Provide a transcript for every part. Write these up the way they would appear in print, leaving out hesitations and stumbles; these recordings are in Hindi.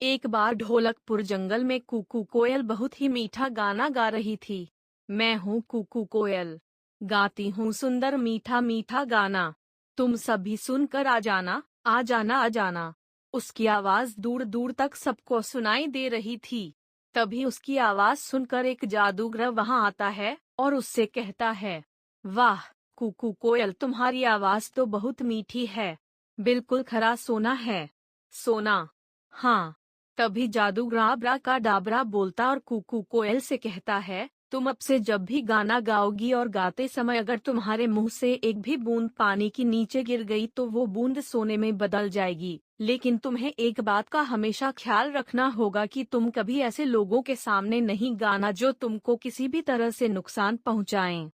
एक बार ढोलकपुर जंगल में कुकू कोयल बहुत ही मीठा गाना गा रही थी। मैं हूँ कुकू कोयल, गाती हूँ सुंदर मीठा मीठा गाना। तुम सभी सुनकर आ जाना, आ जाना, आ जाना। उसकी आवाज दूर दूर तक सबको सुनाई दे रही थी। तभी उसकी आवाज सुनकर एक जादूगर वहां आता है और उससे कहता है, वाह कुकू कोयल, तुम्हारी आवाज तो बहुत मीठी है, बिल्कुल खरा सोना है। सोना? हाँ। तभी जादूगर आबरा का डाबरा बोलता और कुकू कोयल से कहता है, तुम अब से जब भी गाना गाओगी और गाते समय अगर तुम्हारे मुंह से एक भी बूंद पानी की नीचे गिर गई तो वो बूंद सोने में बदल जाएगी। लेकिन तुम्हें एक बात का हमेशा ख्याल रखना होगा कि तुम कभी ऐसे लोगों के सामने नहीं गाना जो तुमको किसी भी तरह से नुकसान पहुंचाएं।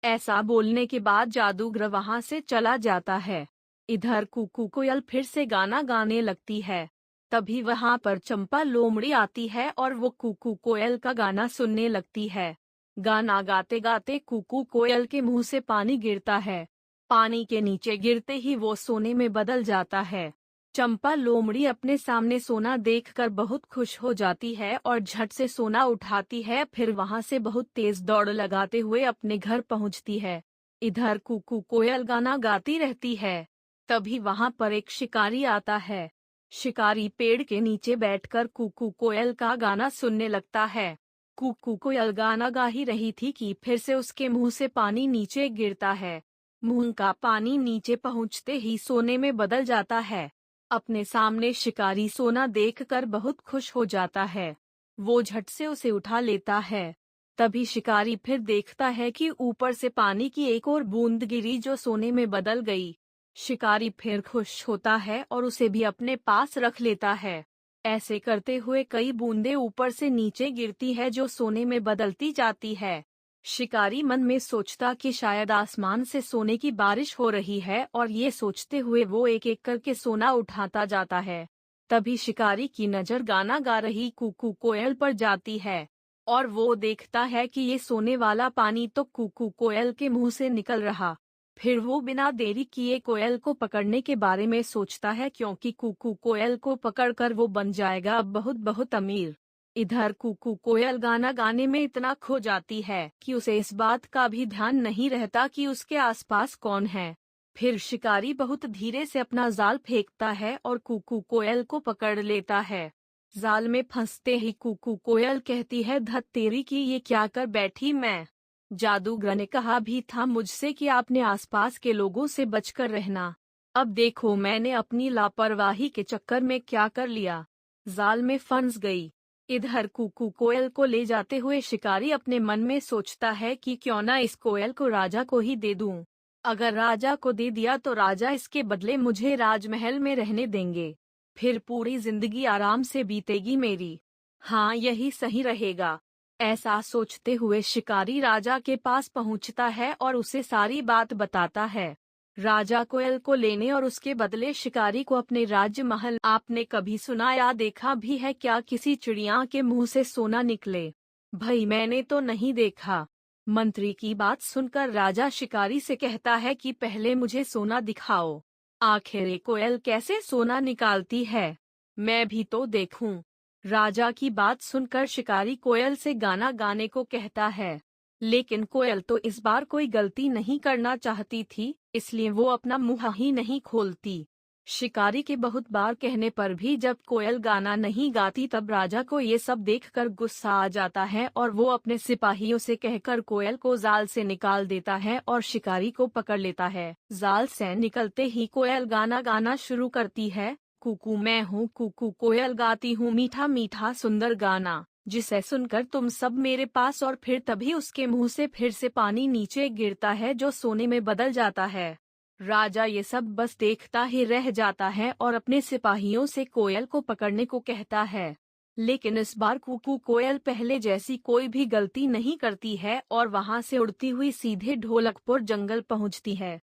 ऐसा बोलने के बाद जादूगर वहां से चला जाता है। इधर कुकू कोयल फिर से गाना गाने लगती है। तभी वहां पर चंपा लोमड़ी आती है और वो कुकू कोयल का गाना सुनने लगती है। गाना गाते गाते कुकू कोयल के मुंह से पानी गिरता है। पानी के नीचे गिरते ही वो सोने में बदल जाता है। चंपा लोमड़ी अपने सामने सोना देखकर बहुत खुश हो जाती है और झट से सोना उठाती है, फिर वहां से बहुत तेज दौड़ लगाते हुए अपने घर पहुंचती है। इधर कुकू कोयल गाना गाती रहती है। तभी वहां पर एक शिकारी आता है। शिकारी पेड़ के नीचे बैठकर कुकू कोयल का गाना सुनने लगता है। कुकू कोयल गाना गा ही रही थी कि फिर से उसके मुंह से पानी नीचे गिरता है। मुंह का पानी नीचे पहुंचते ही सोने में बदल जाता है। अपने सामने शिकारी सोना देखकर बहुत खुश हो जाता है। वो झट से उसे उठा लेता है। तभी शिकारी फिर देखता है कि ऊपर से पानी की एक और बूंद गिरी जो सोने में बदल गई। शिकारी फिर खुश होता है और उसे भी अपने पास रख लेता है। ऐसे करते हुए कई बूंदें ऊपर से नीचे गिरती है जो सोने में बदलती जाती है। शिकारी मन में सोचता कि शायद आसमान से सोने की बारिश हो रही है और ये सोचते हुए वो एक एक करके सोना उठाता जाता है। तभी शिकारी की नजर गाना गा रही कुकू कोयल पर जाती है और वो देखता है कि ये सोने वाला पानी तो कुकू कोयल के मुंह से निकल रहा। फिर वो बिना देरी किए कोयल को पकड़ने के बारे में सोचता है, क्योंकि कुकू कोयल को पकड़कर वो बन जाएगा अब बहुत बहुत अमीर। इधर कुकू कोयल गाना गाने में इतना खो जाती है कि उसे इस बात का भी ध्यान नहीं रहता कि उसके आसपास कौन है। फिर शिकारी बहुत धीरे से अपना जाल फेंकता है और कुकू कोयल को पकड़ लेता है। जाल में फंसते ही कुकू कोयल कहती है, धत तेरी की, ये क्या कर बैठी मैं। जादूगर ने कहा भी था मुझसे कि आपने आसपास के लोगों से बचकर रहना। अब देखो मैंने अपनी लापरवाही के चक्कर में क्या कर लिया, जाल में फंस गई। इधर कुकू कोयल को ले जाते हुए शिकारी अपने मन में सोचता है कि क्यों ना इस कोयल को राजा को ही दे दूं। अगर राजा को दे दिया तो राजा इसके बदले मुझे राजमहल में रहने देंगे, फिर पूरी जिंदगी आराम से बीतेगी मेरी। हाँ, यही सही रहेगा। ऐसा सोचते हुए शिकारी राजा के पास पहुंचता है और उसे सारी बात बताता है। राजा कोयल को लेने और उसके बदले शिकारी को अपने राज्य महल। आपने कभी सुना या देखा भी है क्या किसी चिड़िया के मुंह से सोना निकले? भाई मैंने तो नहीं देखा। मंत्री की बात सुनकर राजा शिकारी से कहता है कि पहले मुझे सोना दिखाओ। आखिर ये कोयल कैसे सोना निकालती है, मैं भी तो देखूं। राजा की बात सुनकर शिकारी कोयल से गाना गाने को कहता है। लेकिन कोयल तो इस बार कोई गलती नहीं करना चाहती थी, इसलिए वो अपना मुंह ही नहीं खोलती। शिकारी के बहुत बार कहने पर भी जब कोयल गाना नहीं गाती तब राजा को ये सब देखकर गुस्सा आ जाता है और वो अपने सिपाहियों से कहकर कोयल को जाल से निकाल देता है और शिकारी को पकड़ लेता है। जाल से निकलते ही कोयल गाना गाना शुरू करती है, कुकू मैं हूँ कुकू कोयल, गाती हूँ मीठा मीठा सुंदर गाना, जिसे सुनकर तुम सब मेरे पास। और फिर तभी उसके मुंह से फिर से पानी नीचे गिरता है जो सोने में बदल जाता है। राजा ये सब बस देखता ही रह जाता है और अपने सिपाहियों से कोयल को पकड़ने को कहता है। लेकिन इस बार कुकू कोयल पहले जैसी कोई भी गलती नहीं करती है और वहां से उड़ती हुई सीधे ढोलकपुर जंगल पहुंचती है।